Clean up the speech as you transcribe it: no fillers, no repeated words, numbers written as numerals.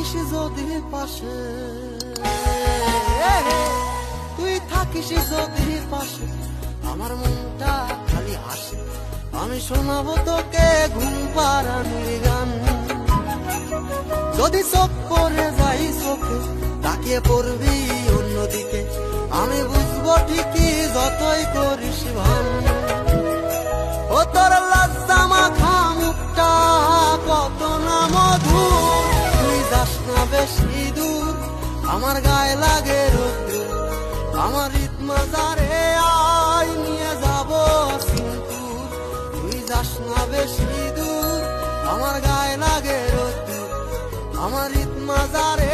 থাকিস যদি পাশে, তুই থাকিস যদি পাশে, আমার মনটা খালি হাসে। আমি শোনাবো তোকে ঘুম পাড়ানোর গান। যদি চোখ পড়ে যাই চোখে, তাকিয়ে পড়বি অন্যদিকে, আমি বুঝবো ঠিকই যতই করিস ভান। ও তোর লজ্জা মাখা মুখটা কত না মধুর, তুই যাস না বেশি দূর, আমার গায়ে লাগে রোদ্দুর। আমার ঈদ মাজারে আয় নিয়ে যাবো সিন্দুর, তুই যাস না বেশি দূর, আমার গায়ে লাগে রোদ্দুর। আমার ঈদ মাজারে